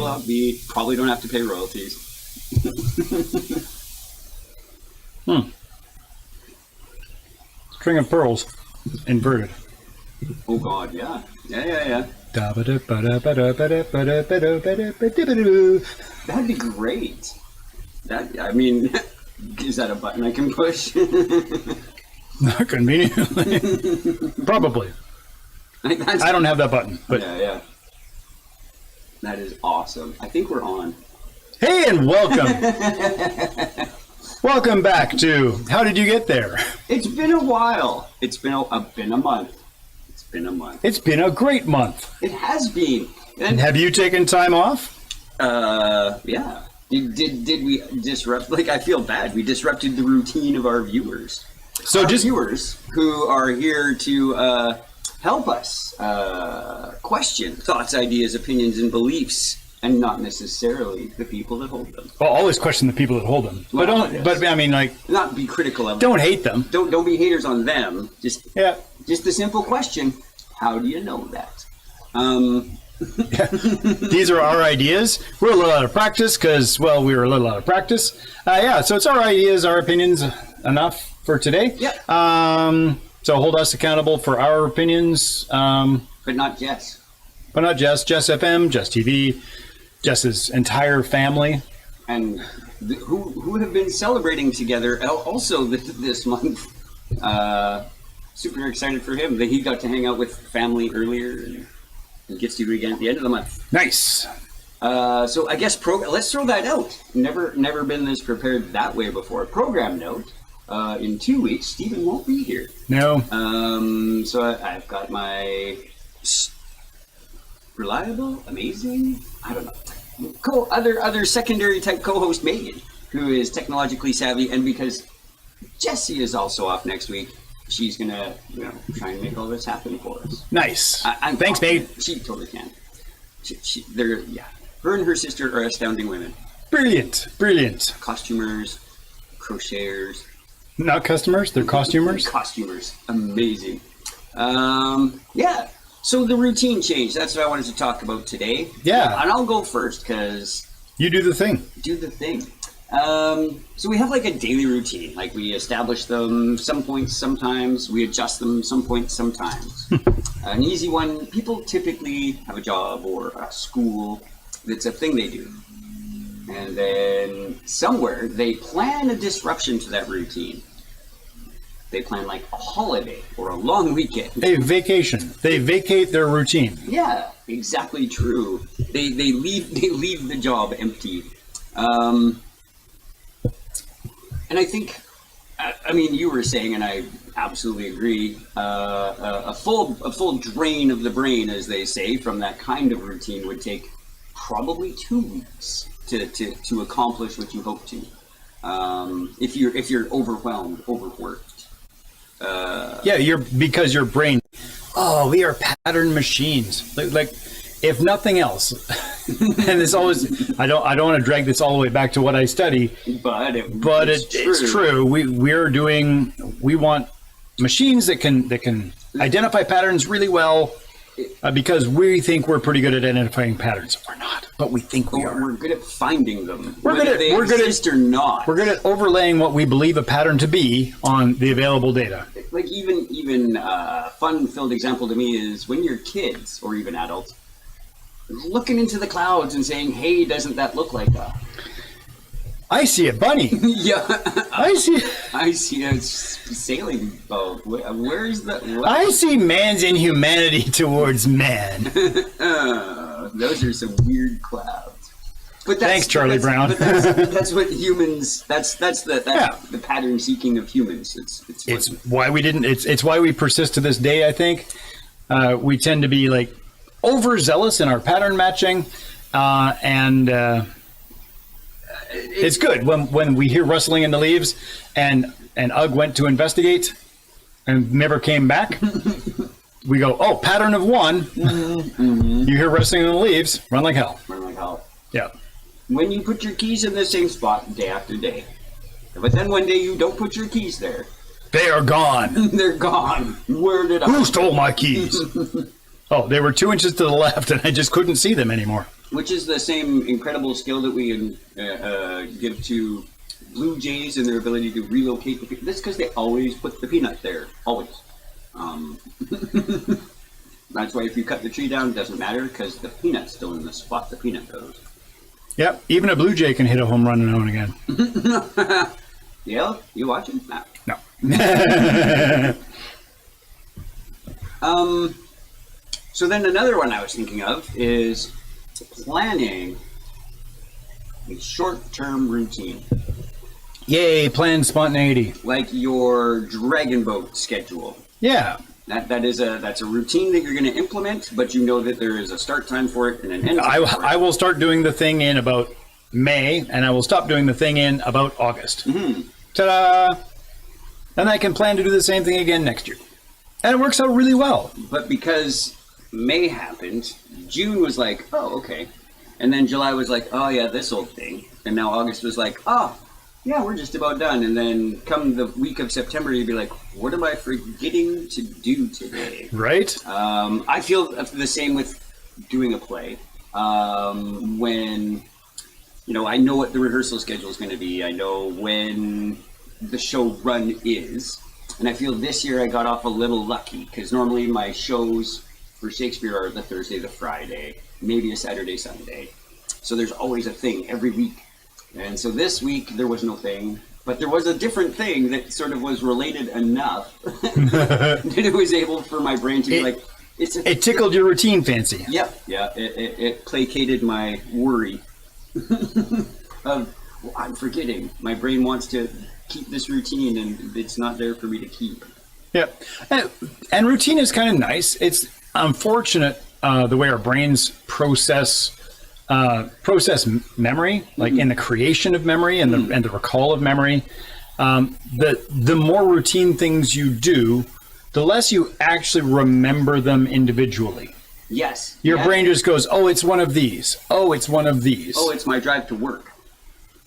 upbeat. Probably don't have to pay royalties. String of pearls, inverted. Oh God, yeah. Yeah. That'd be great. Is that a button I can push? Not conveniently. Probably. I don't have that button. But Yeah. That is awesome. I think we're on. Hey, and welcome. Welcome back to How Did You Get There? It's been a while. It's been a month. It's been a month. It's been a great month. It has been. And have you taken time off? Yeah. Did we disrupt? Like, I feel bad. We disrupted the routine of our viewers. So just viewers who are here to help us question thoughts, ideas, opinions, and beliefs, and not necessarily the people that hold them. Well, always question the people that hold them. But not be critical of them. Don't them. hate them. Don't be haters on them. Just the simple question: how do you know that? These are our ideas. We're a little out of practice because, well, we were a little out of practice. So it's our ideas, our opinions, enough for today. Yeah. So hold us accountable for our opinions. But not Jess. Jess FM, Jess TV, Jess's entire family. And who have been celebrating together also this month. Super excited for him that he got to hang out with family earlier and gets to do it again at the end of the month. Nice. So I guess let's throw that out. Never been this prepared that way before. Program note. In 2 weeks, Stephen won't be here. No. So I've got my reliable, amazing, I don't know, other secondary type co-host Megan, who is technologically savvy, and because Jessie is also off next week, she's gonna try and make all this happen for us. Nice. Thanks, Meg. She totally can. Her and her sister are astounding women. Brilliant. Costumers, crocheters. Not customers, they're costumers. Costumers, amazing. Yeah. So the routine change, that's what I wanted to talk about today. Yeah. And I'll go first because... You do the thing. So we have like a daily routine. Like we establish them some points sometimes. We adjust them some points sometimes. An easy one, people typically have a job or a school that's a thing they do. And then somewhere they plan a disruption to that routine. They plan like a holiday or a long weekend. A vacation. They vacate their routine. Yeah, exactly true. They leave the job empty. And I think, you were saying, and I absolutely agree, a full drain of the brain, as they say, from that kind of routine would take probably 2 weeks to accomplish what you hope to. If you're overwhelmed, overworked. Because your brain. Oh, we are pattern machines. Like if nothing else, and it's always. I don't want to drag this all the way back to what I study. But it's true. We want machines that can identify patterns really well. Because we think we're pretty good at identifying patterns. We're not, but we think we are. We're good at finding them. We're good at overlaying what we believe a pattern to be on the available data. Like even fun-filled example to me is when you're kids or even adults looking into the clouds and saying, "Hey, doesn't that look like a?" I see a bunny. Yeah, I see a sailing boat. Where is that? I see man's inhumanity towards man. Those are some weird clouds. But thanks, Charlie Brown. That's what humans. That's the pattern seeking of humans. It's why we didn't. It's why we persist to this day. I think we tend to be like overzealous in our pattern matching, and. It's good when we hear rustling in the leaves and Ugg went to investigate and never came back. We go, oh, pattern of one. Mm-hmm. You hear rustling in the leaves, run like hell. Yeah. When you put your keys in the same spot day after day, but then one day you don't put your keys there. They are gone. They're gone. Where did Who stole my keys? Oh, they were 2 inches to the left, and I just couldn't see them anymore. Which is the same incredible skill that we give to blue jays and their ability to relocate the peanut. That's because they always put the peanut there. Always. That's why if you cut the tree down, it doesn't matter because the peanut's still in the spot the peanut goes. Yep, even a blue jay can hit a home run now and again. Yeah, you watching? Nah. No. So then another one I was thinking of is planning a short-term routine. Yay, planned spontaneity. Like your dragon boat schedule. Yeah. That's a routine that you're going to implement, but you know that there is a start time for it and an end time for it. I will start doing the thing in about May, and I will stop doing the thing in about August. Mm-hmm. Ta-da! And I can plan to do the same thing again next year. And it works out really well. But because May happened, June was like, oh, okay. And then July was like, oh, yeah, this old thing. And now August was like, oh, yeah, we're just about done. And then come the week of September, you'd be like, what am I forgetting to do today? Right? I feel the same with doing a play. When, I know what the rehearsal schedule is going to be. I know when the show run is. And I feel this year I got off a little lucky because normally my shows for Shakespeare are the Thursday, the Friday, maybe a Saturday, Sunday. So there's always a thing every week. And so this week there was no thing, but there was a different thing that sort of was related enough that it was able for my brain to be like, it tickled your routine fancy. Yep, yeah, it placated my worry of, well, I'm forgetting. My brain wants to keep this routine and it's not there for me to keep. Yeah, and routine is kind of nice. It's unfortunate the way our brains process memory, like in the creation of memory and the recall of memory. The more routine things you do, the less you actually remember them individually. Yes. Your brain just goes, oh, it's one of these. Oh, it's one of these. Oh, it's my drive to work.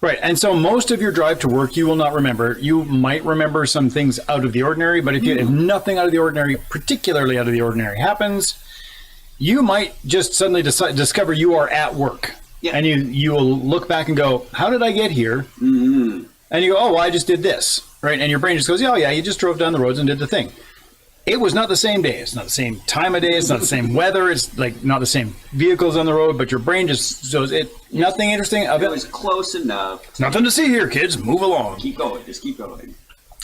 Right. And so most of your drive to work, you will not remember. You might remember some things out of the ordinary, but if nothing out of the ordinary, particularly out of the ordinary happens, you might just suddenly discover you are at work. Yeah. And you will look back and go, how did I get here? Mm-hmm. And you go, oh, well, I just did this. Right. And your brain just goes, oh, yeah, you just drove down the roads and did the thing. It was not the same day. It's not the same time of day. It's not the same weather. It's like not the same vehicles on the road, but your brain just shows it. Nothing interesting of it. It was close enough. Nothing to see here, kids. Move along. Keep going. Just keep going.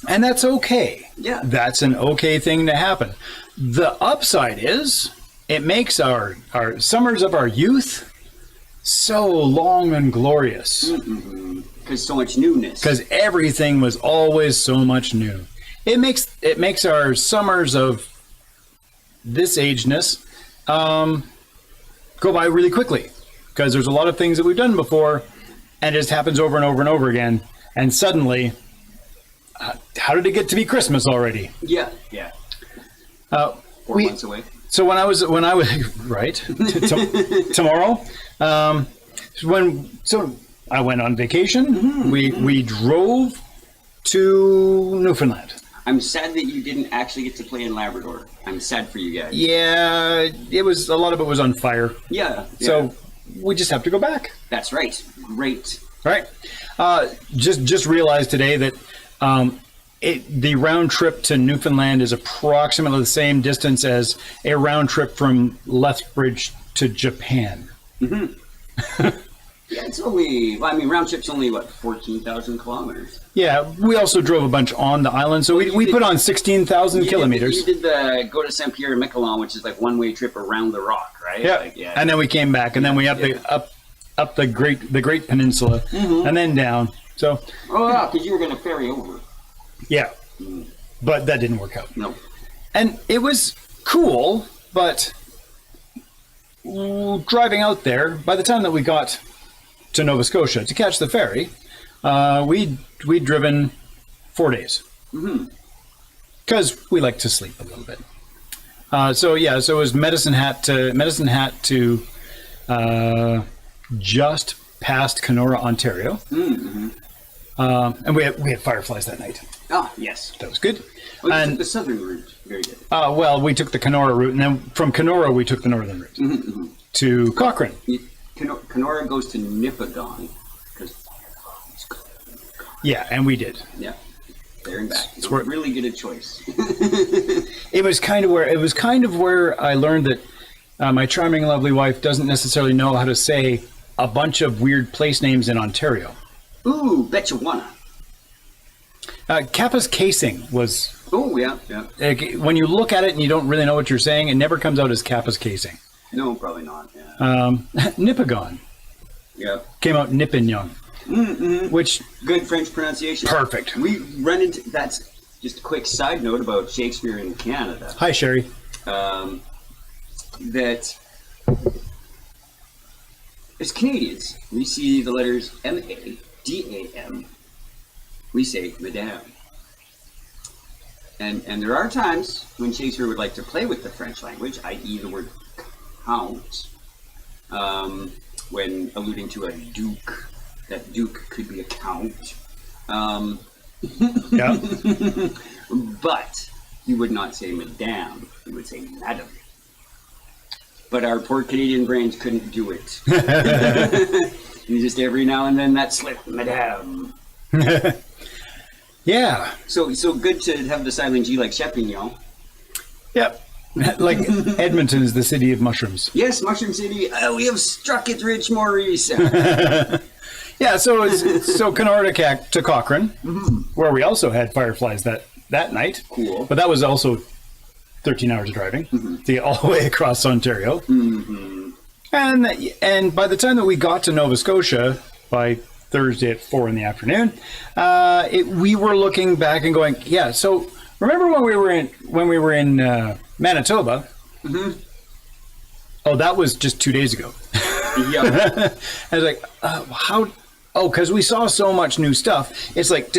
And that's okay. Yeah. That's an okay thing to happen. The upside is it makes our summers of our youth so long and glorious. Because so much newness. Because everything was always so much new. It makes our summers of this ageness go by really quickly because there's a lot of things that we've done before and it just happens over and over and over again. And suddenly, how did it get to be Christmas already? Yeah. 4 months away. So when I was right tomorrow, I went on vacation. We drove to Newfoundland. I'm sad that you didn't actually get to play in Labrador. I'm sad for you guys. Yeah, a lot of it was on fire. Yeah. So we just have to go back. That's right. Great. All right. Just realized today that the round trip to Newfoundland is approximately the same distance as a round trip from Lethbridge to Japan. Yeah, it's only, round trip's only, 14,000 kilometers? Yeah, we also drove a bunch on the island, so we put on 16,000 kilometers. You did the go to Saint Pierre and Miquelon, which is like one-way trip around the rock, right? Yeah, and then we came back, and then we up the Great Peninsula, and then down. So. Oh, yeah, because you were going to ferry over. Yeah, but that didn't work out. No. And it was cool, but driving out there, by the time that we got to Nova Scotia to catch the ferry, we'd driven 4 days because we like to sleep a little bit. So it was Medicine Hat to just past Kenora, Ontario, and we had fireflies that night. Ah, yes. That was good. Oh, you And took the southern route. Very good. well, we took the Kenora route, and then from Kenora we took the northern route to Cochrane. Kenora goes to Nipigon because Yeah, and we did. yeah, there and back. It's where- really good a choice. It was kind of where I learned that my charming, lovely wife doesn't necessarily know how to say a bunch of weird place names in Ontario. Ooh, bet you wanna. Kappa's casing was. Oh yeah, yeah. When you look at it and you don't really know what you're saying, it never comes out as Kappa's casing. No, probably not. Yeah. Nipigon Yeah. came out Nippon which Good French pronunciation. perfect. We run into that's just a quick side note about Shakespeare in Canada. Hi, Sherry. That as Canadians, we see the letters M-A-D-A-M. We say Madame. And there are times when Shakespeare would like to play with the French language, i.e. the word count, when alluding to a duke. That duke could be a count. Yeah. But he would not say Madame, he would say Madam. But our poor Canadian brains couldn't do it. And just every now and then that slip, Madame. Yeah. So good to have the silent G like Chapignon. Yep. Like Edmonton is the city of mushrooms. Yes, Mushroom City, we have struck it rich, Maurice. Yeah, so Kenora to Cochrane, where we also had fireflies that night. Cool. But that was also 13 hours of driving to get all the way across Ontario. And by the time that we got to Nova Scotia, by Thursday at 4 in the afternoon, we were looking back and going, yeah. So remember when we were in Manitoba? Oh, that was just 2 days ago. Yeah. I was like, how? Oh, because we saw so much new stuff. It's like,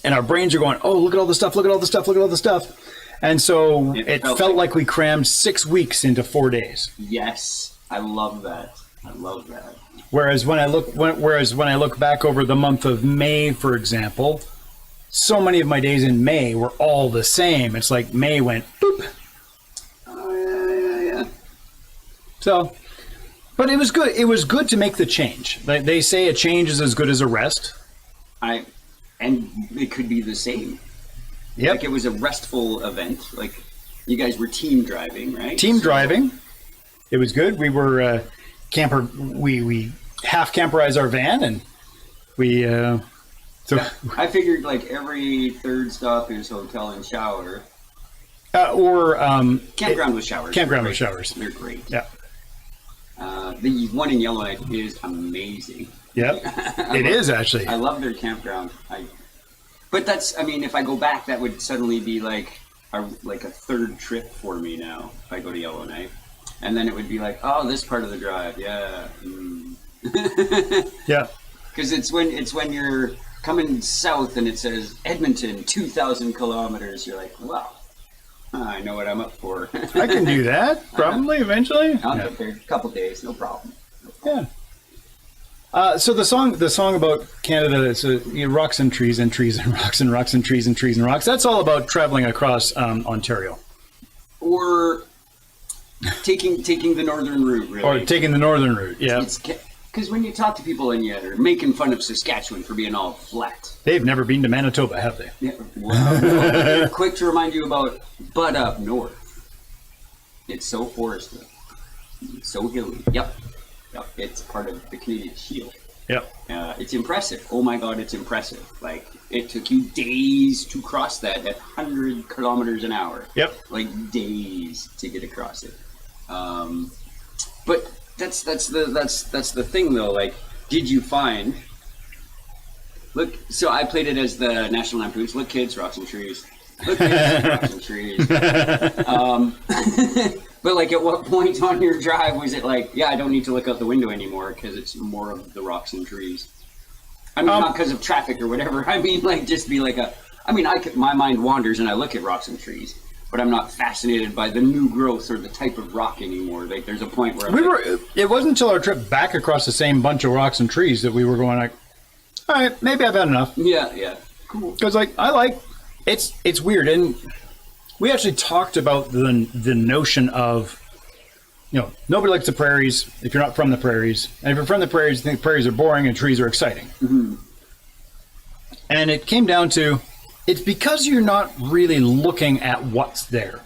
and our brains are going, oh, look at all the stuff, look at all the stuff, look at all the stuff. And so it felt like we crammed 6 weeks into 4 days. Yes, I love that. I love that. Whereas when I look back over the month of May, for example, so many of my days in May were all the same. It's like May went boop. Yeah. So, but it was good. It was good to make the change. They say a change is as good as a rest. And it could be the same. Yep. Like it was a restful event. Like you guys were team driving, right? Team driving. It was good. We were camper. We half camperized our van, and we. I figured like every third stop is hotel and shower. Or Campground with showers. Campground with showers. They're great. Yeah. The one in Yellowknife is amazing. Yep. It is actually. I love their campground. But that's, I mean, if I go back, that would suddenly be like a third trip for me now if I go to Yellowknife. And then it would be like, oh, this part of the drive, yeah. Yeah. Because it's when you're coming south and it says Edmonton, 2,000 kilometers. You're like, wow, I know what I'm up for. I can do that probably eventually. I'll get there. A couple days, no problem. Yeah. So the song about Canada is rocks and trees and trees and rocks and rocks and trees and trees and rocks. That's all about traveling across Ontario. Or taking the northern route, really. Or taking the northern route, yeah. Because when you talk to people and yet are making fun of Saskatchewan for being all flat. They've never been to Manitoba, have they? Yeah, well, they're quick to remind you about but up north. It's so forested. It's so hilly. Yep. It's part of the Canadian Shield. Yep. It's impressive. Oh my God, it's impressive. Like, it took you days to cross that at 100 kilometers an hour. Yep. Like, days to get across it. But that's the thing, though. Like, did you find... Look, so I played it as the National Lampoons. Look, kids, rocks and trees. Look, kids, rocks and trees. But like, at what point on your drive was it like, yeah, I don't need to look out the window anymore because it's more of the rocks and trees? I mean, not because of traffic or whatever. I mean, like, just be like my mind wanders and I look at rocks and trees, but I'm not fascinated by the new growth or the type of rock anymore. Like, there's a point where it wasn't until our trip back across the same bunch of rocks and trees that we were going like, all right, maybe I've had enough. Yeah. Cool. Because it's weird, and we actually talked about the notion of, nobody likes the prairies if you're not from the prairies, and if you're from the prairies, you think prairies are boring and trees are exciting. Mm-hmm. And it came down to, it's because you're not really looking at what's there.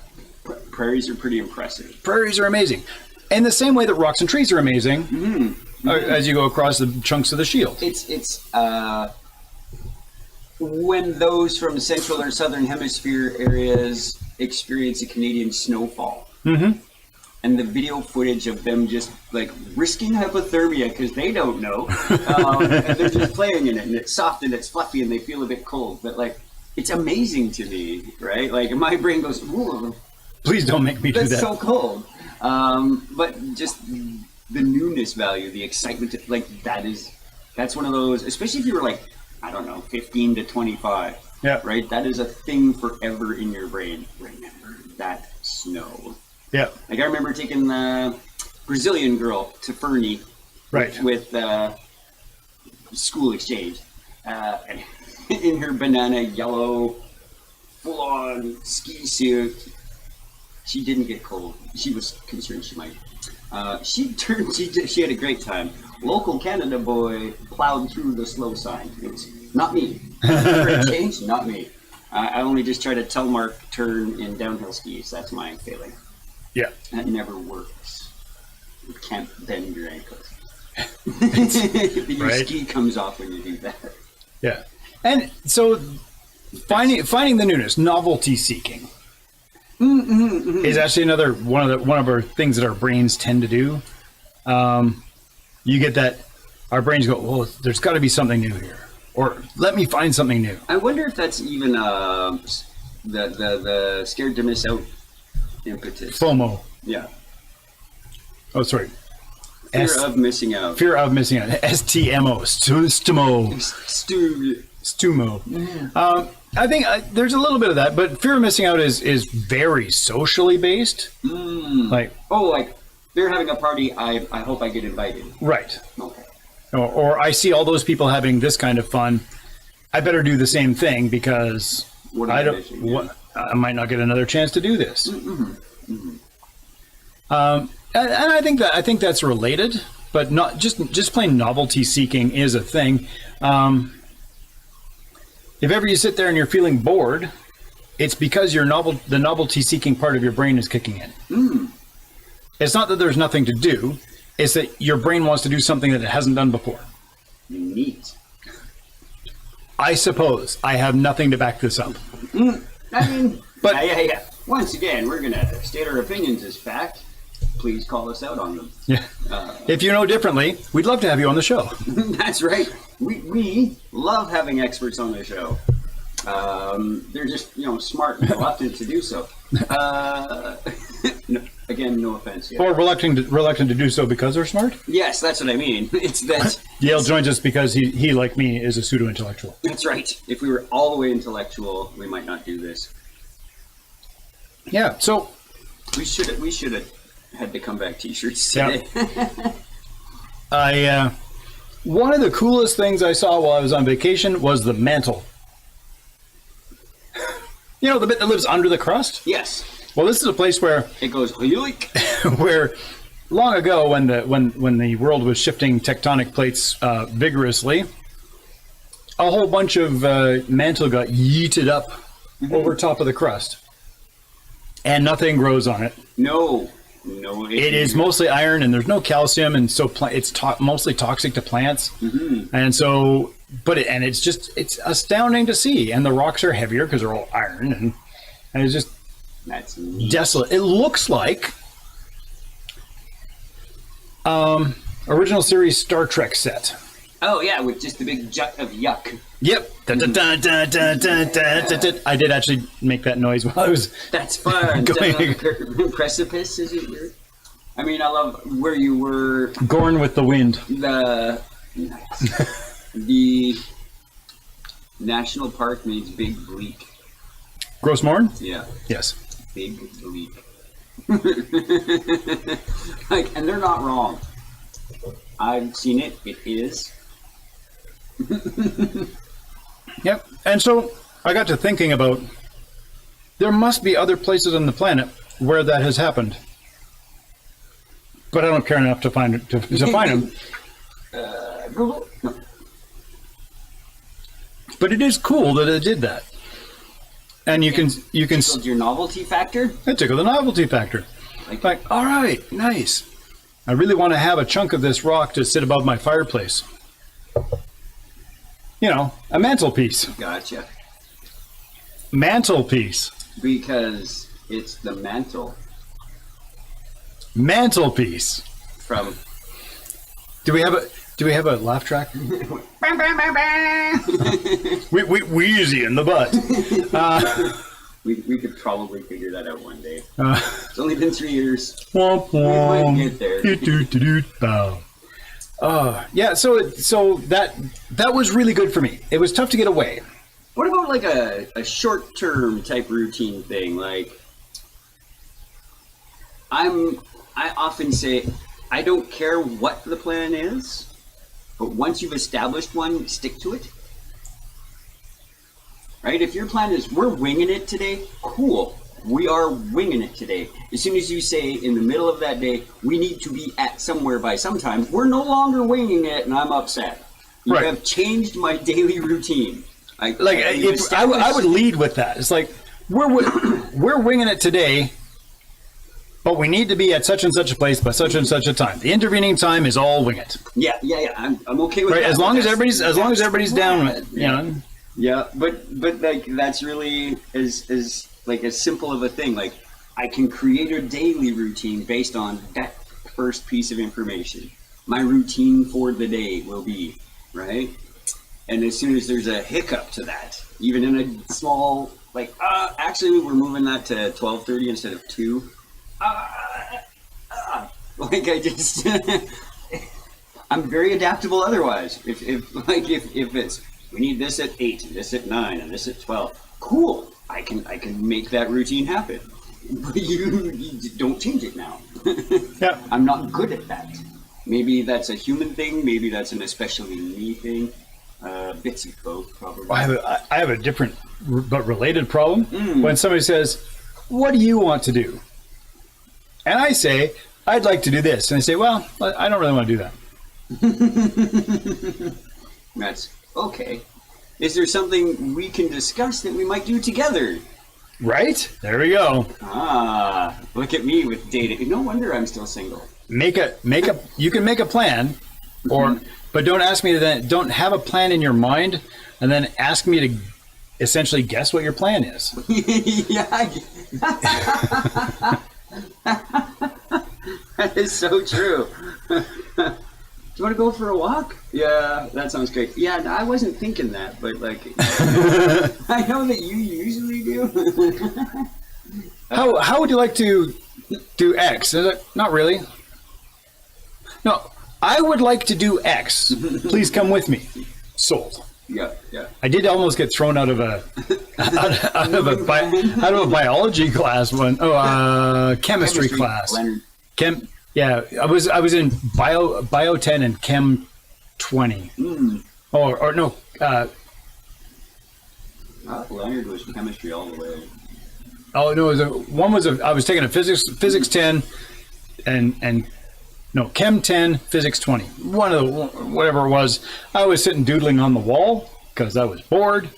Prairies are pretty impressive. Prairies are amazing, in the same way that rocks and trees are amazing. Mm-hmm. As you go across the chunks of the shield. It's when those from central or southern hemisphere areas experience a Canadian snowfall. Mm-hmm. And the video footage of them just like risking hypothermia because they don't know. And they're just playing in it, and it's soft and it's fluffy and they feel a bit cold. But like, it's amazing to me, right? Like my brain goes, ooh, please don't make me do that. That's so cold. But just the newness value, the excitement, like that's one of those, especially if you were like, I don't know, 15 to 25. Yeah. Right? That is a thing forever in your brain. Remember that snow. Yeah. Like I remember taking the Brazilian girl to Fernie. Right. With school exchange. And in her banana yellow full-on ski suit. She didn't get cold. She was concerned she might. She had a great time. Local Canada boy plowed through the slow sign. It's not me. For a change, not me. I only just try to telemark turn in downhill skis. That's my failing. Yeah. That never works. You can't bend your ankles. Your right. Ski comes off when you do that. Yeah. And so finding the newness, novelty seeking. Is actually another one of our things that our brains tend to do. You get that our brains go, well, there's got to be something new here, or let me find something new. I wonder if that's even the scared to miss out impetus. FOMO. Yeah. Oh, sorry. Fear of missing out. Fear of missing out. STMO. Stumo. Yeah. I think there's a little bit of that, but fear of missing out is very socially based. Like they're having a party. I hope I get invited. Right. Okay. Or I see all those people having this kind of fun. I better do the same thing because I might not get another chance to do this. And I think that's related, but not just plain novelty seeking is a thing. If ever you sit there and you're feeling bored, it's because the novelty seeking part of your brain is kicking in. It's not that there's nothing to do. It's that your brain wants to do something that it hasn't done before. Neat. I suppose. I have nothing to back this up. I mean, but yeah. Once again, we're going to state our opinions as fact. Please call us out on them. Yeah. If you know differently, we'd love to have you on the show. That's right. We love having experts on the show. They're just smart and reluctant to do so. No offense. Yeah. Or reluctant to do so because they're smart. Yes, that's what I mean. It's that Yale joins us because he like me is a pseudo intellectual. That's right. If we were all the way intellectual, we might not do this. Yeah. So we should have had the comeback T-shirts today. Yeah. One of the coolest things I saw while I was on vacation was the mantle. The bit that lives under the crust? Yes. Well, this is a place where it goes where long ago when the world was shifting tectonic plates vigorously, a whole bunch of mantle got yeeted up over top of the crust. And nothing grows on it. No. It is mostly iron, and there's no calcium, and so it's mostly toxic to plants. And so, it's astounding to see. And the rocks are heavier because they're all iron, and it's just that's neat. Desolate. It looks like original series Star Trek set. Oh yeah, with just the big jut of yuck. Yep. I did actually make that noise while I was. That's fun. Precipice, is it weird? I mean, I love where you were. Gorn with the wind. The national park means Big Bleak. Grossmorn? Yeah. Yes. Big Bleak. And they're not wrong. I've seen it. It is. Yep. And so I got to thinking about there must be other places on the planet where that has happened. But I don't care enough to find it, to find them. Google? No. But it is cool that it did that. And you can Tickled your novelty factor? it tickled the novelty factor. Like, all right, nice. I really want to have a chunk of this rock to sit above my fireplace. You know, a mantelpiece. Gotcha. Mantelpiece. Because it's the mantle Mantelpiece. from. Do we have a laugh track? Wheezy in the butt. We could probably figure that out one day. It's only been 3 years. Womp We womp. might get there. Bow. Yeah, so that was really good for me. It was tough to get away. What about like a short-term type routine thing? Like, I often say, I don't care what the plan is, but once you've established one, stick to it. Right? If your plan is, we're winging it today, cool. We are winging it today. As soon as you say in the middle of that day, we need to be at somewhere by sometime, we're no longer winging it and I'm upset. You Right. have changed my daily routine. I would lead with that. It's like we're winging it today, but we need to be at such and such a place by such and such a time. The intervening time is all wing it. Yeah. I'm okay with Right? that. As long as everybody's down with it, you know. Yeah, but like that's really as like as simple of a thing. Like I can create a daily routine based on that first piece of information. My routine for the day will be, right? And as soon as there's a hiccup to that, even in a small, like, actually we're moving that to 12:30 instead of 2. Like I just, I'm very adaptable otherwise. If it's, we need this at 8, and this at 9, and this at 12, cool. I can make that routine happen. But you don't change it now. Yeah. I'm not good at that. Maybe that's a human thing. Maybe that's an especially me thing. Bits of both, probably. I have a different but related problem. When somebody says, "What do you want to do?" and I say, "I'd like to do this," and they say, "Well, I don't really want to do that." That's okay. Is there something we can discuss that we might do together? Right? There we go. Look at me with dating. No wonder I'm still single. You can make a plan, but don't ask me to don't have a plan in your mind and then ask me to essentially guess what your plan is. Yeah. That is so true. Do you want to go for a walk? Yeah, that sounds great. Yeah, I wasn't thinking that, but like, I know that you usually do. How would you like to do X? Is it, not really. No, I would like to do X. Please come with me. Sold. Yeah. I did almost get thrown out of a biology class one. Chemistry class. Leonard. Yeah, I was in bio 10 and chem 20. Or no. Leonard was chemistry all the way. Oh no, I was taking a physics 10 and no, chem 10, physics 20. One of the whatever it was. I was sitting doodling on the wall because I was bored.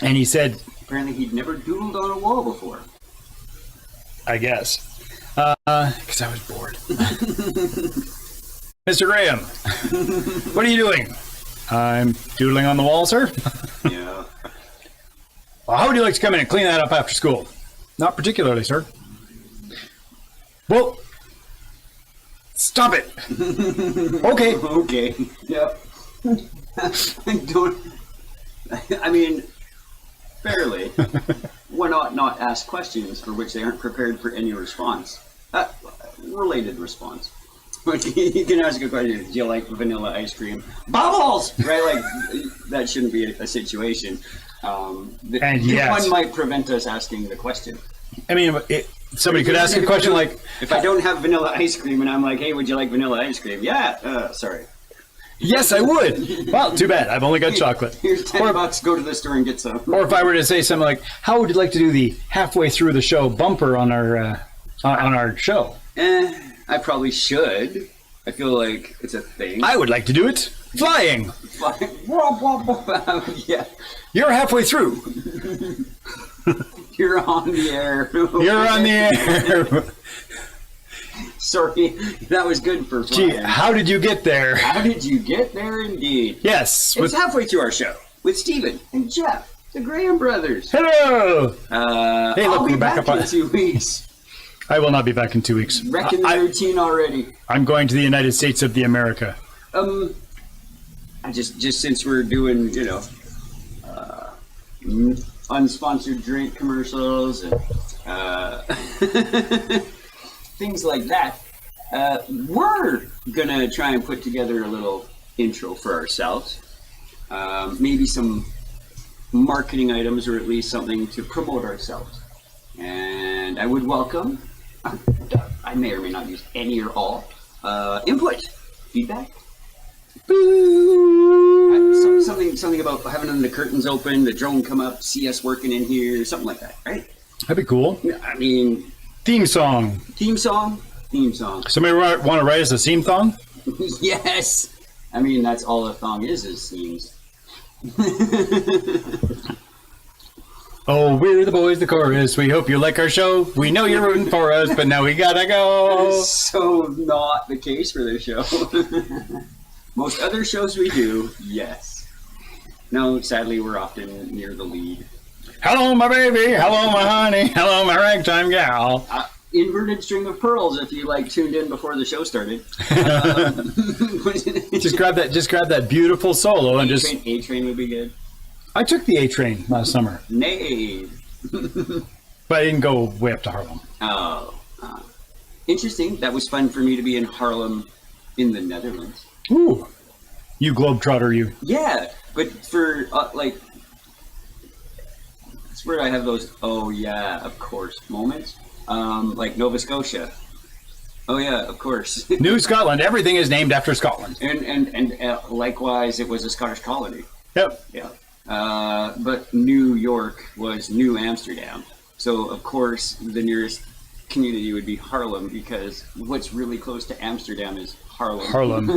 And he said, Apparently he'd never doodled on a wall before. I guess. Because I was bored. Mr. Graham, what are you doing? I'm doodling on the wall, sir. Yeah. Well, how would you like to come in and clean that up after school? Not particularly, sir. Well, stop it. Okay. Okay. Yep. I mean, fairly. Why not ask questions for which they aren't prepared for any response? Related response. Like, you can ask a question, do you like vanilla ice cream? Bubbles! Right? Like, that shouldn't be a situation. And yes. One might prevent us asking the question. I mean, somebody could ask a question like... If I don't have vanilla ice cream and I'm like, hey, would you like vanilla ice cream? Yeah, sorry. Yes, I would. Well, too bad. I've only got chocolate. Here's $10. Go to the store and get some. Or if I were to say something like, "How would you like to do the halfway through the show bumper on our show?" I probably should. I feel like it's a thing. I would like to do it flying. Yeah. You're halfway through. You're on the air. You're on the air. Sorry, that was good for flying. Gee, how did you get there? How did you get there, indeed? Yes. It's halfway through our show with Stephen and Jeff, the Graham brothers. Hello. Hey, look, I'll be we're back back up in 2 weeks. I will not be back in 2 weeks. Wrecking the routine already. I'm going to the United States of the America. I just since we're doing, unsponsored drink commercials and things like that, we're gonna try and put together a little intro for ourselves. Maybe some marketing items, or at least something to promote ourselves. And I would welcome, I may or may not use any or all, input, feedback. Something about having the curtains open, the drone come up, see us working in here, something like that, right? That'd be cool. I mean, Theme song. Somebody want to write us a theme song? Yes. I mean, that's all a thong is themes. Oh, we're the boys, the chorus. We hope you like our show. We know you're rooting for us, but now we gotta go. So not the case for this show. Most other shows we do, yes. No, sadly, we're often near the lead. Hello, my baby. Hello, my honey. Hello, my ragtime gal. Inverted string of pearls. If you tuned in before the show started. Just grab that beautiful solo and just. A train would be good. I took the A train last summer. Nay. But I didn't go way up to Harlem. Oh. Interesting. That was fun for me to be in Harlem in the Netherlands. Ooh. You globetrotter, you. Yeah, but for, that's where I have those, oh yeah, of course, moments. Like Nova Scotia. Oh yeah, of course. New Scotland. Everything is named after Scotland. And likewise, it was a Scottish colony. Yep. Yeah. But New York was New Amsterdam. So, of course, the nearest community would be Harlem, because what's really close to Amsterdam is Harlem.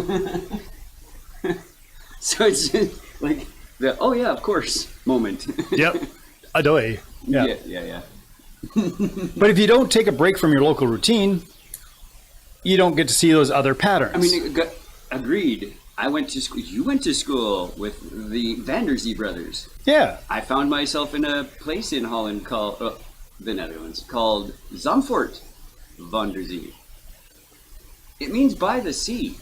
So it's just like the, oh yeah, of course, moment. Yep. Adoy. Yeah. Yeah. But if you don't take a break from your local routine, you don't get to see those other patterns. I mean, agreed. I went to school. You went to school with the Vanderzee brothers. Yeah. I found myself in a place in Holland called the Netherlands called Zandvoort Vanderzee. It means by the sea.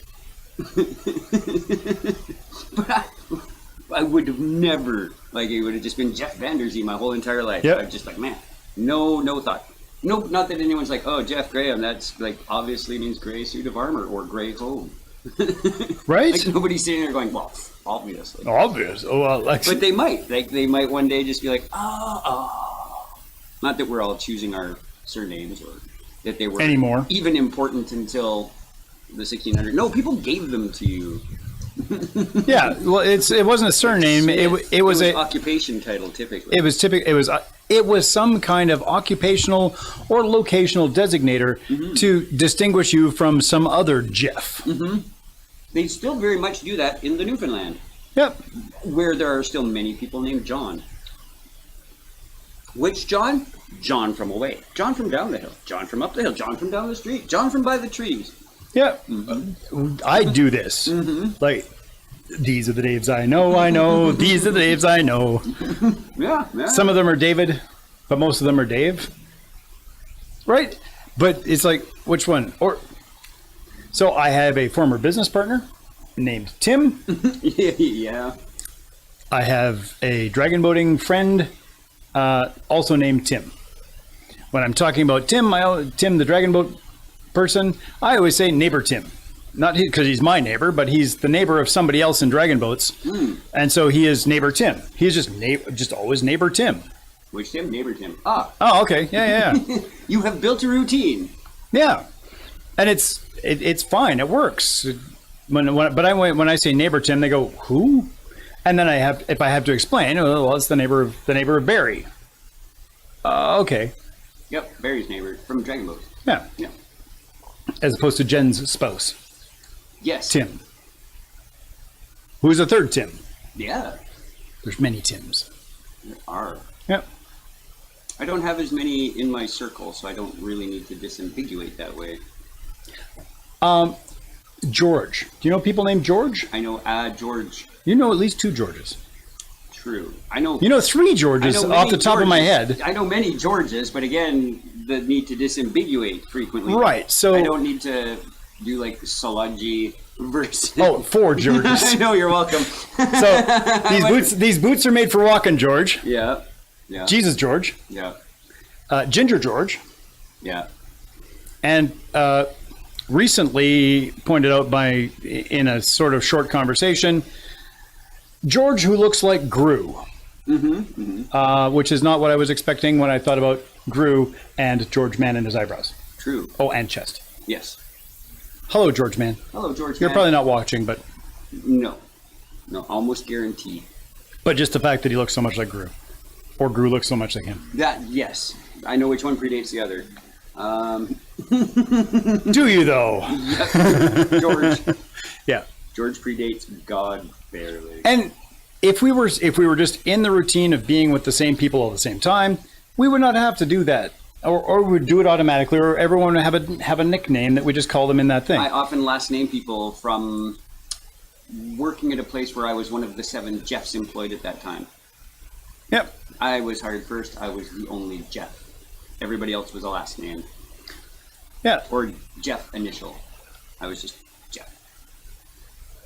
But I would have never, it would have just been Jeff Vanderzee my whole entire life. Yep. I'm just man, no thought. No, not that anyone's oh, Jeff Graham, that's obviously means gray suit of armor or gray home. Right? Nobody's sitting there going, well, obviously. Obvious. Oh, well, but they might. They might one day just be oh. Not that we're all choosing our surnames or that they were anymore even important until the 1600s. No, people gave them to you. Yeah, well, it wasn't a surname. It was a occupation title typically. It was some kind of occupational or locational designator to distinguish you from some other Jeff. Mm-hmm. They still very much do that in the Newfoundland. Yep. Where there are still many people named John. Which John? John from away. John from down the hill. John from up the hill. John from down the street. John from by the trees. Yeah. Mm-hmm. I do this. Mm-hmm. These are the Daves I know. These are the Daves I know. Yeah. Some of them are David, but most of them are Dave. Right? But it's which one? So I have a former business partner named Tim. Yeah. I have a dragon boating friend also named Tim. When I'm talking about Tim the dragon boat person, I always say neighbor Tim. Not because he's my neighbor, but he's the neighbor of somebody else in dragon boats. And so he is neighbor Tim. He's just always neighbor Tim. Which Tim? Neighbor Tim. Ah. Oh, okay. Yeah. You have built a routine. Yeah. And it's fine. It works. when I say neighbor Tim, they go, who? And then if I have to explain, oh, well, it's the neighbor of Barry. Okay. Yep, Barry's neighbor from Dragon Boat. Yeah. Yeah. As opposed to Jen's spouse. Yes. Tim. Who's the third Tim? Yeah. There's many Tims. There are. Yep. I don't have as many in my circle, so I don't really need to disambiguate that way. George. Do you know people named George? I know George. You know at least 2 Georges. True. I know. You know 3 Georges off the top of my head. I know many Georges, but again, the need to disambiguate frequently. Right. So I don't need to do like sludgy versus. Oh, 4 Georges. I know. You're welcome. So these boots are made for walking, George. Yeah. Yeah. Jesus George. Yeah. Ginger George. Yeah. And recently pointed out in a sort of short conversation, George who looks like Gru. Which is not what I was expecting when I thought about Gru and George Man and his eyebrows. True. Oh, and chest. Yes. Hello, George Man. Hello, George You're Man. probably not watching, but... No, almost guaranteed. But just the fact that he looks so much like Gru. Or Gru looks so much like him. Yes. I know which one predates the other. Do you, though? Yep. George. Yeah. George predates God barely. And if we were just in the routine of being with the same people all at the same time, we would not have to do that. Or we would do it automatically, or everyone would have a nickname that we just call them in that thing. I often last name people from working at a place where I was one of the 7 Jeffs employed at that time. Yep. I was hired first. I was the only Jeff. Everybody else was a last name. Yeah. Or Jeff initial. I was just Jeff.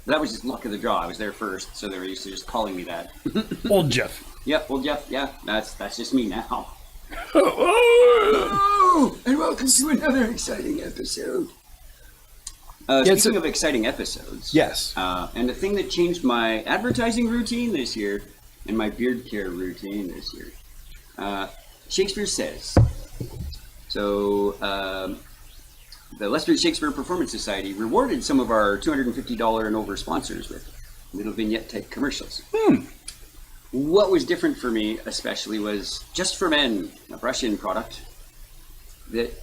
That was just luck of the draw. I was there first, so they were used to just calling me that. Old Jeff. Yep, well, Jeff, yeah, that's just me now. Oh, and welcome to another exciting episode. Speaking of exciting episodes. Yes. And the thing that changed my advertising routine this year, and my beard care routine this year, Shakespeare Says. So, the Leicester Shakespeare Performance Society rewarded some of our $250 and over sponsors with little vignette type commercials. What was different for me, especially, was Just for Men, a brush-in product that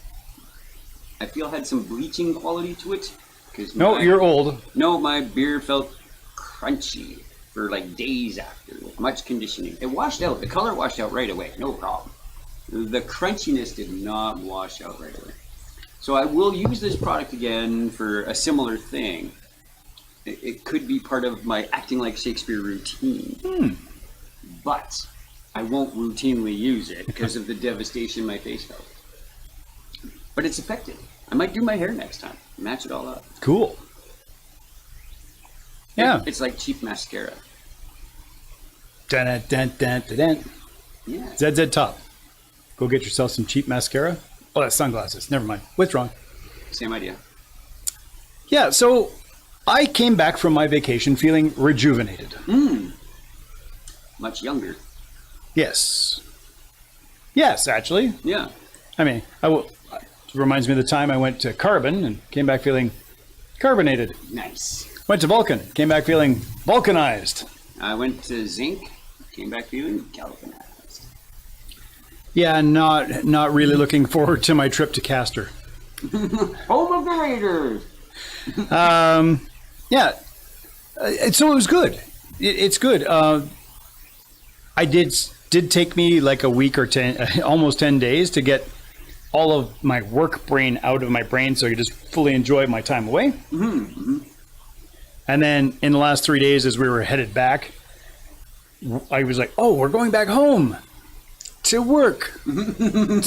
I feel had some bleaching quality to it. You're old. No, my beard felt crunchy for like days after, with much conditioning. It washed out. The color washed out right away, no problem. The crunchiness did not wash out right away. So I will use this product again for a similar thing. It could be part of my acting like Shakespeare routine. But I won't routinely use it because of the devastation my face felt. But it's effective. I might do my hair next time. Match it all up. Cool. Yeah. It's like cheap mascara. Dun, dun, dun, dun, dun. Yeah. ZZ Top. Go get yourself some cheap mascara. Oh, that's sunglasses. Never mind. Withdrawn. Same idea. Yeah, so I came back from my vacation feeling rejuvenated. Much younger. Yes. Yes, actually. Yeah. I mean, it reminds me of the time I went to Carbon and came back feeling carbonated. Nice. Went to Vulcan, came back feeling vulcanized. I went to Zinc, came back feeling galvanized. Yeah, not really looking forward to my trip to Castor. Home of the Raiders. Yeah. So it was good. It's good. I did take me like a week or 10, almost 10 days to get all of my work brain out of my brain so I could just fully enjoy my time away. And then in the last 3 days, as we were headed back, I was like, oh, we're going back home to work. I'm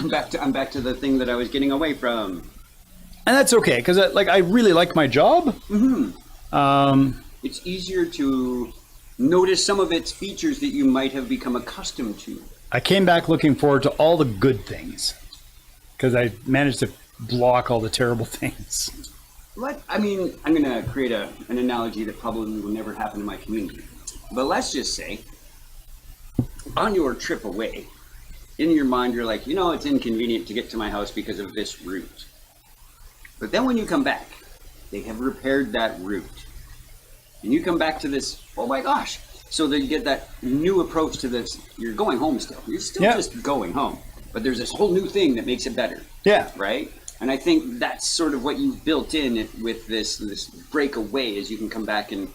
back to the thing that I was getting away from. And that's okay, because I really like my job. It's easier to notice some of its features that you might have become accustomed to. I came back looking forward to all the good things, because I managed to block all the terrible things. I mean, I'm going to create an analogy that probably will never happen in my community. But let's just say, on your trip away, in your mind, you're like, it's inconvenient to get to my house because of this route. But then when you come back, They have repaired that route. And you come back to this, oh my gosh. So they get that new approach to this. You're going home still. You're still just going home. But there's this whole new thing that makes it better. Yeah. Right? And I think that's sort of what you've built in with this breakaway, is you can come back and,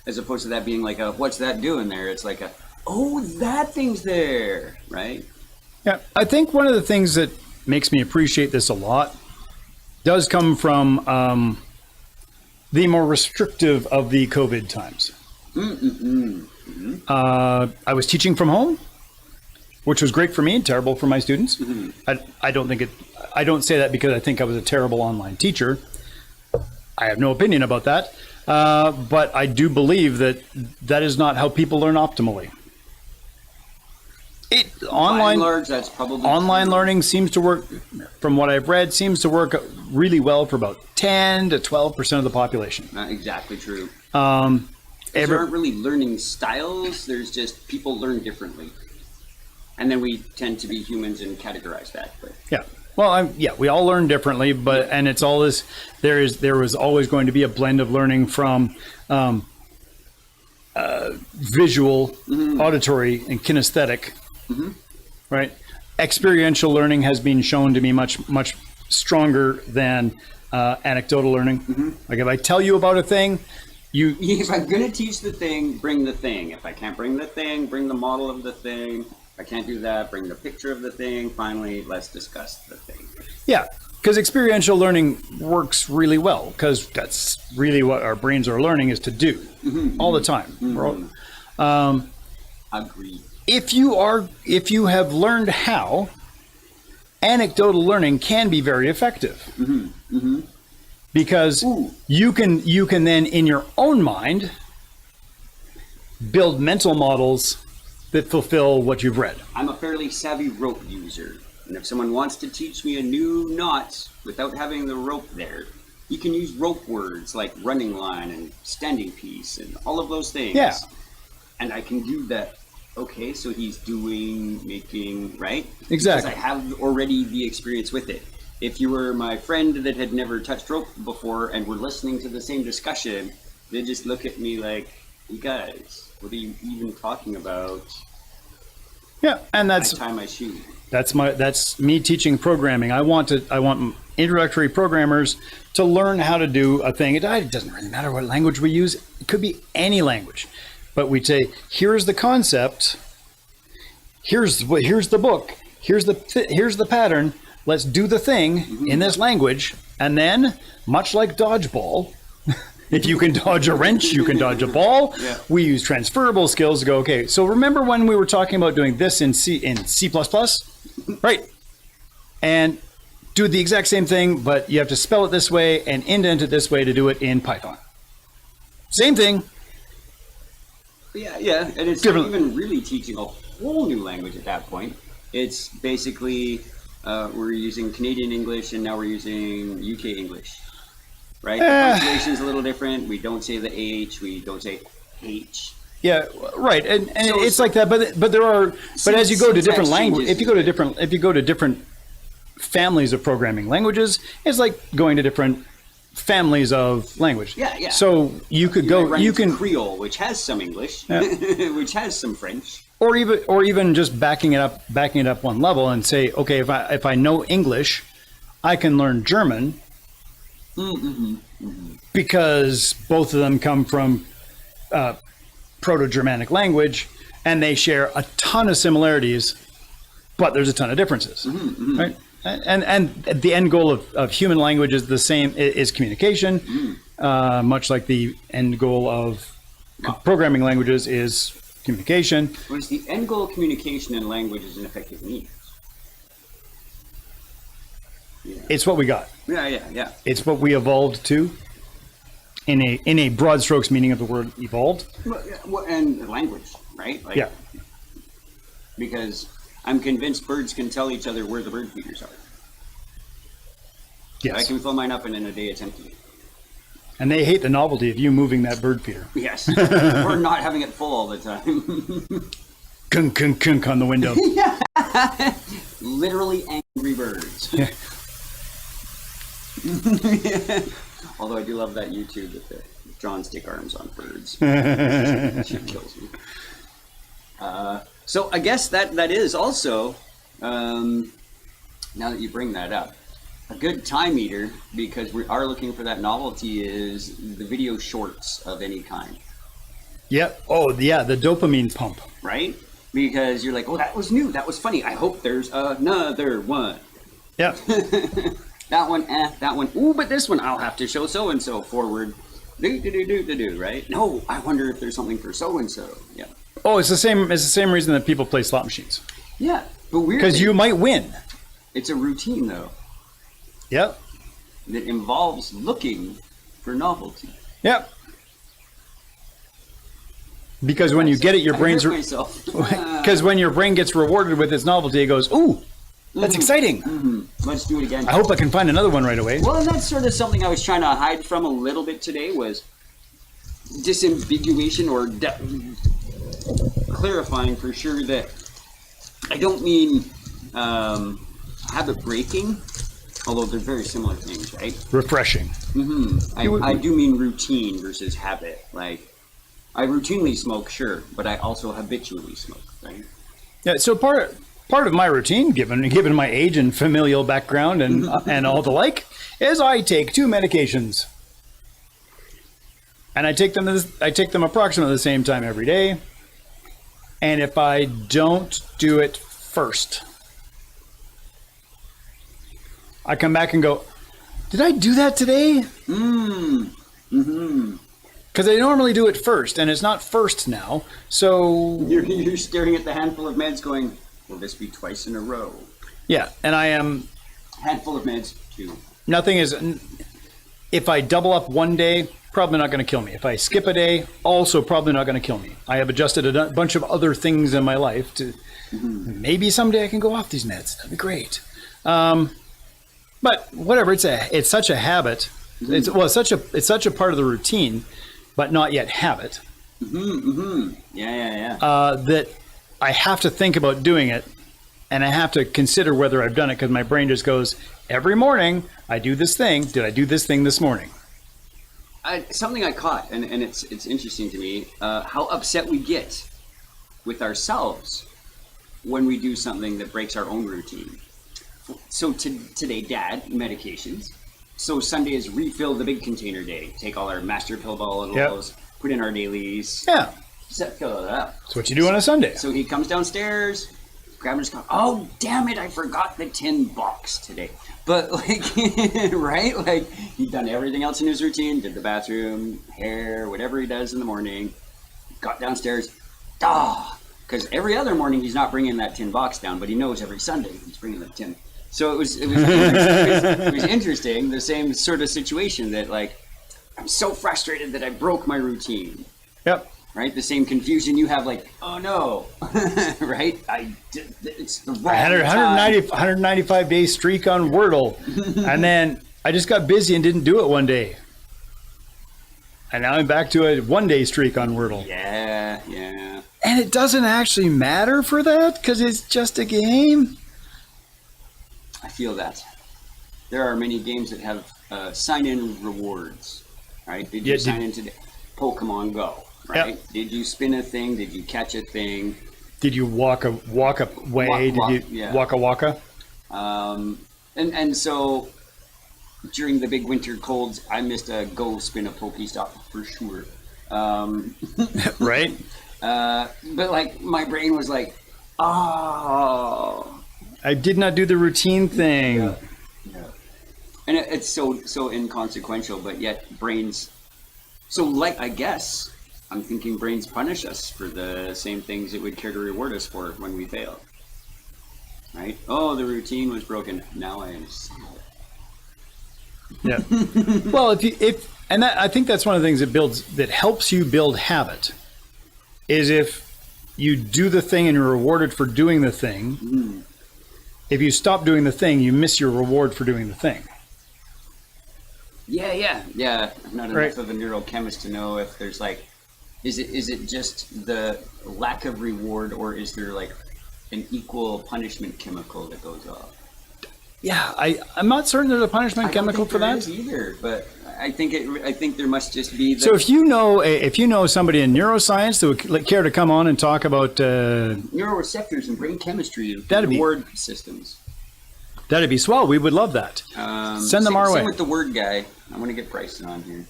as opposed to that being like a, what's that doing there? It's like a, oh, that thing's there, right? Yeah, I think one of the things that makes me appreciate this a lot does come from the more restrictive of the COVID times. I was teaching from home, which was great for me and terrible for my students. I don't say that because I think I was a terrible online teacher. I have no opinion about that. But I do believe that that is not how people learn optimally. By and large, that's probably online true. Learning seems to work, from what I've read, seems to work really well for about 10 to 12% of the population. Not exactly true. There aren't really learning styles. There's just people learn differently. And then we tend to be humans and categorize that. But. Yeah. Well, we all learn differently, and it's all this. There was always going to be a blend of learning from visual, auditory, and kinesthetic. Right? Experiential learning has been shown to be much stronger than anecdotal learning. Like if I tell you about a thing, if I'm going to teach the thing, bring the thing. If I can't bring the thing, bring the model of the thing. If I can't do that, bring the picture of the thing. Finally, let's discuss the thing. Yeah, because experiential learning works really well, because that's really what our brains are learning is to do all the time. Agreed. If you have learned how, anecdotal learning can be very effective. Because you can then in your own mind build mental models that fulfill what you've read. I'm a fairly savvy rope user, and if someone wants to teach me a new knot without having the rope there, you can use rope words like running line and standing piece and all of those things. Yeah. And I can do that. Okay, so he's making, right? Exactly. Because I have already the experience with it. If you were my friend that had never touched rope before and were listening to the same discussion, they'd just look at me like, you guys, what are you even talking about? Yeah, and that's I tie my shoe. That's me teaching programming. I want introductory programmers to learn how to do a thing. It doesn't really matter what language we use. It could be any language. But we say, here's the concept, here's the book, here's the pattern, let's do the thing in this language. And then, much like dodgeball, if you can dodge a wrench, you can dodge a ball. Yeah. We use transferable skills to go, okay, so remember when we were talking about doing this in C++? Right. And do the exact same thing, but you have to spell it this way and indent it this way to do it in Python. Same thing. Yeah, and it's not even really teaching a whole new language at that point. It's basically we're using Canadian English and now we're using UK English, right? The punctuation's a little different. We don't say the H, we don't say H. Yeah, right, and so it's like that. But there are. But as you go to different languages, if you go to different families of programming languages, it's like going to different families of language. Yeah. So you could you can Creole, which has some English, which has some French, or even just backing it up one level and say, okay, if I know English, I can learn German because both of them come from Proto-Germanic language, and they share a ton of similarities, but there's a ton of differences, right? And the end goal of human language is the same, is communication, much like the end goal of programming languages is communication. What is the end goal of communication in language is an effective means? Yeah. It's what we got. Yeah. It's what we evolved to, in a broad strokes meaning of the word evolved. Well, and language, right? Like, because I'm convinced birds can tell each other where the bird feeders are. Yes. I can fill mine up in a day attempting. And they hate the novelty of you moving that bird feeder. Yes. Or not having it full all the time. Kunk, kunk, kunk on the window. Literally angry birds. Yeah. Although I do love that YouTube with the drawn stick arms on birds. She kills me. So I guess that is also, now that you bring that up, a good time eater, because we are looking for that novelty, is the video shorts of any kind. Yep. Oh, yeah, the dopamine pump. Right? Because you're like, oh, that was new. That was funny. I hope there's another one. Yep. That one, that one. Ooh, but this one, I'll have to show so-and-so forward. Do, right? No, I wonder if there's something for so-and-so. Yeah. Oh, it's the same reason that people play slot machines. Yeah, but weirdly, Because you might win. it's a routine, though, Yep. that involves looking for novelty. Yep. Because when you get it, your brain's... I hurt myself. Because when your brain gets rewarded with its novelty, it goes, ooh, that's exciting. Let's do it again. I hope I can find another one right away. Well, and that's sort of something I was trying to hide from a little bit today, was disambiguation or clarifying for sure that I don't mean habit breaking, although they're very similar things, right? Refreshing. I do mean routine versus habit. Like, I routinely smoke, sure, but I also habitually smoke, right? Yeah, so part of my routine, given my age and familial background and and all the like, is I take 2 medications, and I take them approximately the same time every day. And if I don't do it first, I come back and go, "Did I do that today?" Because I normally do it first, and it's not first now. So You're staring at the handful of meds going, will this be twice in a row? yeah, and I am. Handful of meds, 2. Nothing is. If I double up one day, probably not going to kill me. If I skip a day, also probably not going to kill me. I have adjusted a bunch of other things in my life to maybe someday I can go off these meds. That'd be great. But whatever, it's such a habit. It's such a part of the routine, but not yet habit. Yeah. That I have to think about doing it, and I have to consider whether I've done it, because my brain just goes, every morning I do this thing. Did I do this thing this morning? Something I caught, and it's interesting to me, how upset we get with ourselves when we do something that breaks our own routine. So today, Dad, medications. So Sunday is refill the big container day. Take all our master pill bottles, put in our dailies. Yeah. Fill it up. That's what you do on a Sunday. So he comes downstairs, grabs his cup. Oh, damn it, I forgot the tin box today. But, like, right? Like, he'd done everything else in his routine, did the bathroom, hair, whatever he does in the morning, got downstairs, because every other morning he's not bringing that tin box down, but he knows every Sunday he's bringing the tin. So it was interesting, the same sort of situation that, like, I'm so frustrated that I broke my routine. Yep. Right? The same confusion you have, like, oh no, right? It's the wrong I had a time. 195-day streak on Wordle, and then I just got busy and didn't do it one day. And now I'm back to a one-day streak on Wordle. Yeah. And it doesn't actually matter for that, because it's just a game. I feel that. There are many games that have sign-in rewards, right? Did you sign in today? Pokemon Go. Right? Yep. Did you spin a thing? Did you catch a thing? Did you walk a way? Did you walk a waka? And so during the big winter colds, I missed a go spin a Pokestop for sure. Right? But like my brain was like, oh, I did not do the routine thing. Yeah. And it's so inconsequential, but yet brains. So like I guess. I'm thinking brains punish us for the same things it would care to reward us for when we fail. Right? Oh, the routine was broken. Now I understand. Yeah. Well, I think that's one of the things that helps you build habit, is if you do the thing and you're rewarded for doing the thing. If you stop doing the thing, you miss your reward for doing the thing. Yeah. I'm not enough of a neurochemist to know if there's like, is it just the lack of reward, or is there like an equal punishment chemical that goes off? Yeah, I'm not certain there's a punishment chemical for that. I don't think there is either, but I think there must just be. So if you know somebody in neuroscience that would care to come on and talk about neuroreceptors and brain chemistry of word systems, that'd be swell. We would love that. Send them our way. Same with the word guy. I want to get Bryson on here,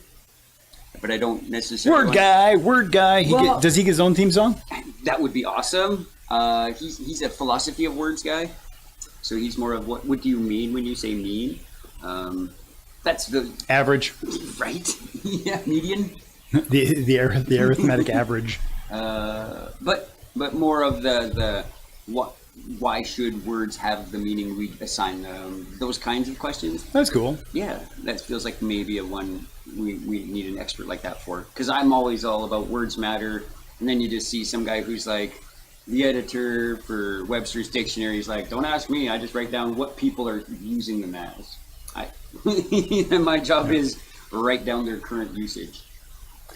but I don't necessarily. Word guy. Does he get his own theme song? That would be awesome. He's a philosophy of words guy. So he's more of what do you mean when you say mean? That's the average, right? Yeah, median. the arithmetic average. But more of the what? Why should words have the meaning we assign them? Those kinds of questions. That's cool. Yeah, that feels like maybe a one we need an expert like that for. Because I'm always all about words matter, and then you just see some guy who's like. The editor for Webster's Dictionary is like, don't ask me. I just write down what people are using them as. My job is write down their current usage.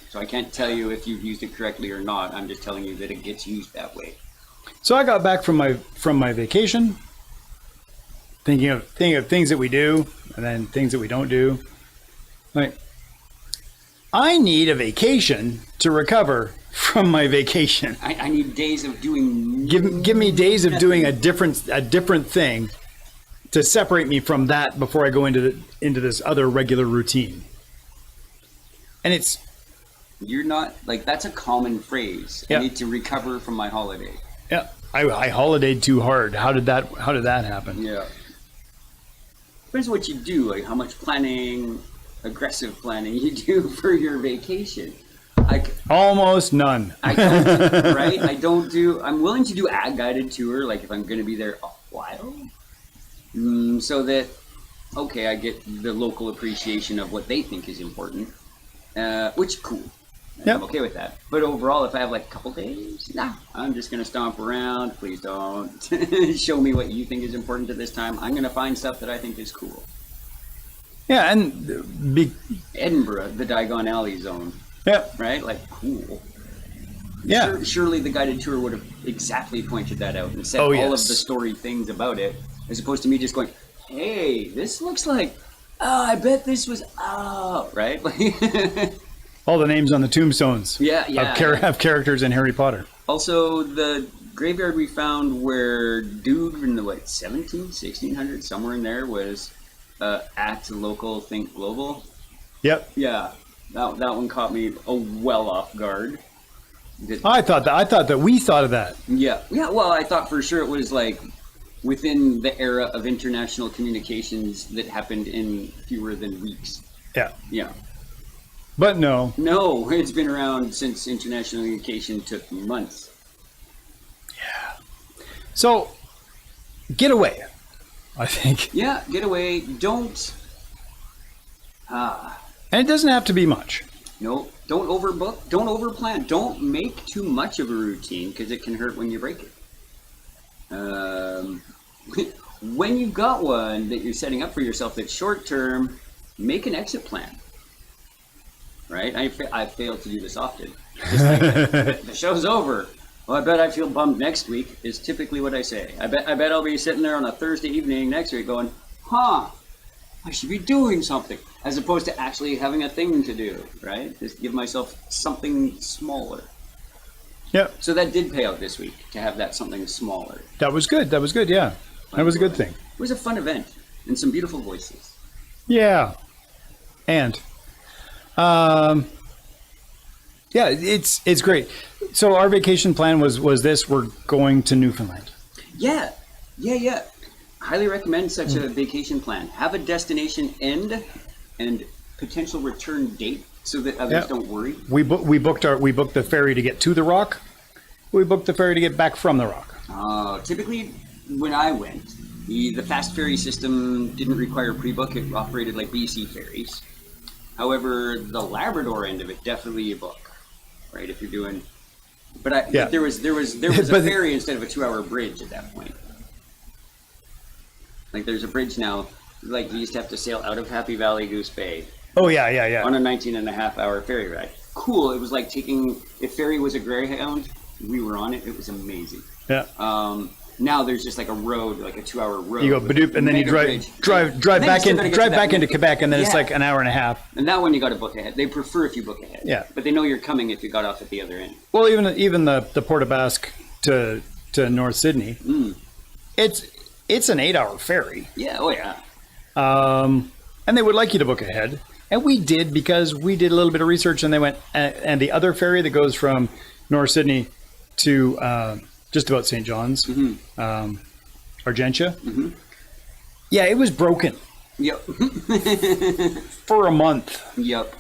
So I can't tell you if you've used it correctly or not. I'm just telling you that it gets used that way. So I got back from my vacation, thinking of things that we do and then things that we don't do. Like, I need a vacation to recover from my vacation. I need days of doing. Give me days of doing a different thing to separate me from that before I go into this other regular routine. And it's. You're not like that's a common phrase. Yeah. I need to recover from my holiday. Yeah, I holidayed too hard. How did that happen? Yeah. Depends what you do, like how much planning, aggressive planning you do for your vacation. Almost none. I don't, right? I'm willing to do a guided tour, like if I'm going to be there a while. So that, okay, I get the local appreciation of what they think is important, which cool. Yep. I'm okay with that. But overall, if I have like a couple days, I'm just going to stomp around. Please don't show me what you think is important at this time. I'm going to find stuff that I think is cool. Yeah, and Edinburgh, the Diagon Alley zone. Yeah. Right? Like, cool. Yeah. Surely the guided tour would have exactly pointed that out and said all of the story things about it, as opposed to me just going, hey, this looks like, I bet this was, right? All the names on the tombstones. Yeah. Have characters in Harry Potter. Also, the graveyard we found where dude in the, 1600s, somewhere in there, was at local Think Global. Yep. Yeah. That one caught me well off guard. I thought that we thought of that. Yeah. Well, I thought for sure it was like within the era of international communications that happened in fewer than weeks. Yeah. Yeah. But no, it's been around since international communication took months. Yeah. So, get away. I think. Yeah, get away. Don't. And it doesn't have to be much. No, don't overbook. Don't overplan. Don't make too much of a routine because it can hurt when you break it. When you've got one that you're setting up for yourself that's short term, make an exit plan. Right? I fail to do this often. Just like the show's over. Well, I bet I feel bummed next week is typically what I say. I bet I'll be sitting there on a Thursday evening next week going, I should be doing something, as opposed to actually having a thing to do, right? Just give myself something smaller. Yep. So that did pay out this week, to have that something smaller. That was good, yeah. That was a good thing. It was a fun event, and some beautiful voices. Yeah. And, it's great. So our vacation plan was this, we're going to Newfoundland. Yeah. Highly recommend such a vacation plan. Have a destination end and potential return date so that others don't worry. We booked the ferry to get to the Rock. We booked the ferry to get back from the Rock. Typically, when I went, the fast ferry system didn't require pre-book. It operated like BC ferries. However, the Labrador end of it definitely a book, right? If you're doing, but there was a ferry instead of a 2-hour bridge at that point. Like there's a bridge now, like you used to have to sail out of Happy Valley Goose Bay. Oh yeah. On a 19.5-hour ferry ride. Cool. It was like if ferry was a Greyhound, we were on it. It was amazing. Yeah. Now there's just like a road, like a 2-hour road. You go Badoop, and then you drive back into Quebec, and then it's like an hour and a half. And that one you got to book ahead. They prefer if you book ahead. Yeah. But they know you're coming if you got off at the other end. Well, even the Port aux Basques to North Sydney, it's an 8-hour ferry. Yeah. Oh yeah. And they would like you to book ahead, and we did because we did a little bit of research, and they went and the other ferry that goes from North Sydney to just about St. John's, Argentia. Yeah, it was broken. Yep. For a month. Yep.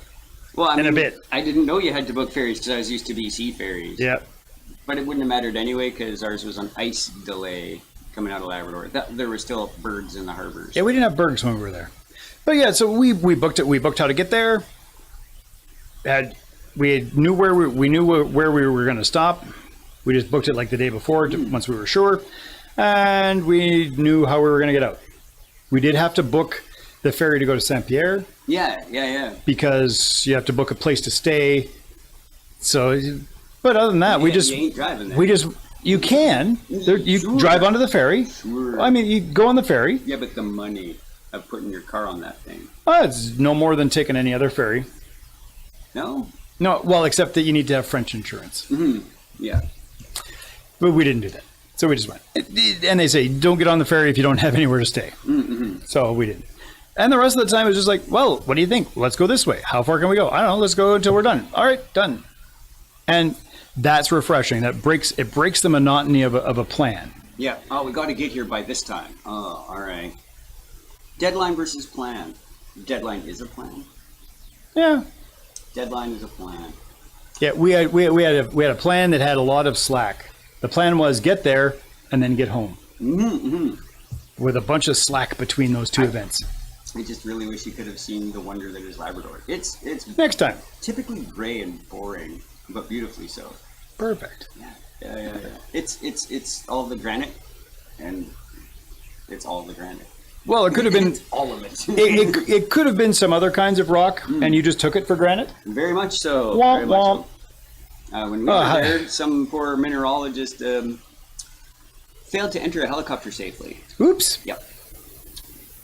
Well, I mean, a bit. I didn't know you had to book ferries because I was used to BC ferries. Yep. But it wouldn't have mattered anyway because ours was on ice delay coming out of Labrador. There were still bergs in the harbors. Yeah, we didn't have bergs when we were there. But yeah, so we booked it. We booked how to get there. We knew where we were going to stop. We just booked it like the day before, once we were sure, and we knew how we were going to get out. We did have to book the ferry to go to Saint Pierre. Yeah. Because you have to book a place to stay. So, but other than that, you ain't driving there. You can. You drive onto the ferry. Sure. I mean, you go on the ferry. Yeah, but the money of putting your car on that thing. Oh, it's no more than taking any other ferry. No? No, well, except that you need to have French insurance. Yeah. But we didn't do that. So we just went. And they say, don't get on the ferry if you don't have anywhere to stay. So we didn't. And the rest of the time it was just like, well, what do you think? Let's go this way. How far can we go? I don't know. Let's go until we're done. All right, done. And that's refreshing. It breaks the monotony of a plan. Yeah. Oh, we got to get here by this time. Oh, all right. Deadline versus plan. Deadline is a plan. Yeah. Deadline is a plan. Yeah, we had a plan that had a lot of slack. The plan was get there and then get home. With a bunch of slack between those two events. I just really wish you could have seen the wonder that is Labrador. It's next time. Typically gray and boring, but beautifully so. Perfect. Yeah. It's all the granite, and it's all the granite. Well, it could have been all of it. it could have been some other kinds of rock, and you just took it for granted. Very much so. Womp, very much womp. So. When we were there, some poor mineralogist failed to enter a helicopter safely. Oops. Yep.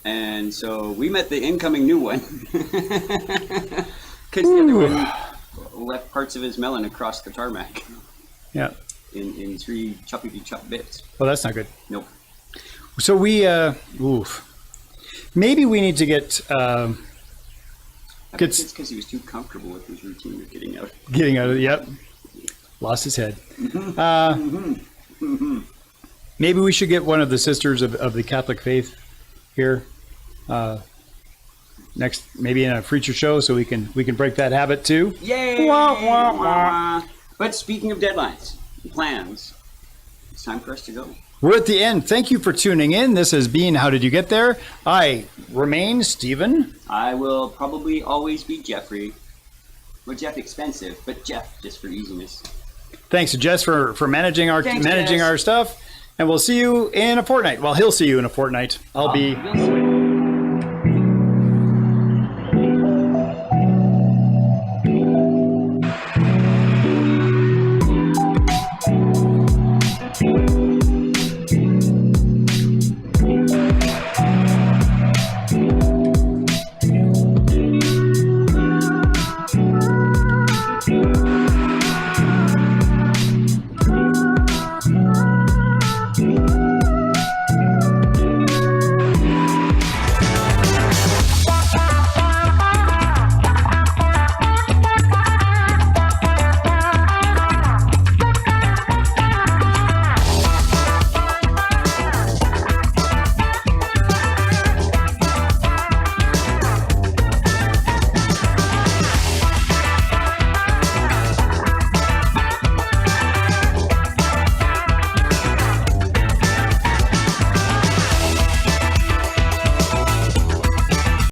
And so we met the incoming new one. Because the other one left parts of his melon across the tarmac. Yeah. In 3 choppity-chop bits. Well, that's not good. Nope. So we, maybe we need to get... I think it's because he was too comfortable with his routine of getting out. Getting out of it, yep. Lost his head. Maybe we should get one of the sisters of the Catholic faith here next, maybe in a feature show, so we can break that habit too. Yay! Wah, wah, wah. But speaking of deadlines and plans, it's time for us to go. We're at the end. Thank you for tuning in. This has been How Did You Get There? I remain Stephen. I will probably always be Jeffrey. Well, Jeff expensive, but Jeff just for easiness. Thanks to Jess for managing our stuff, and we'll see you in a fortnight. Well, he'll see you in a fortnight. I'll be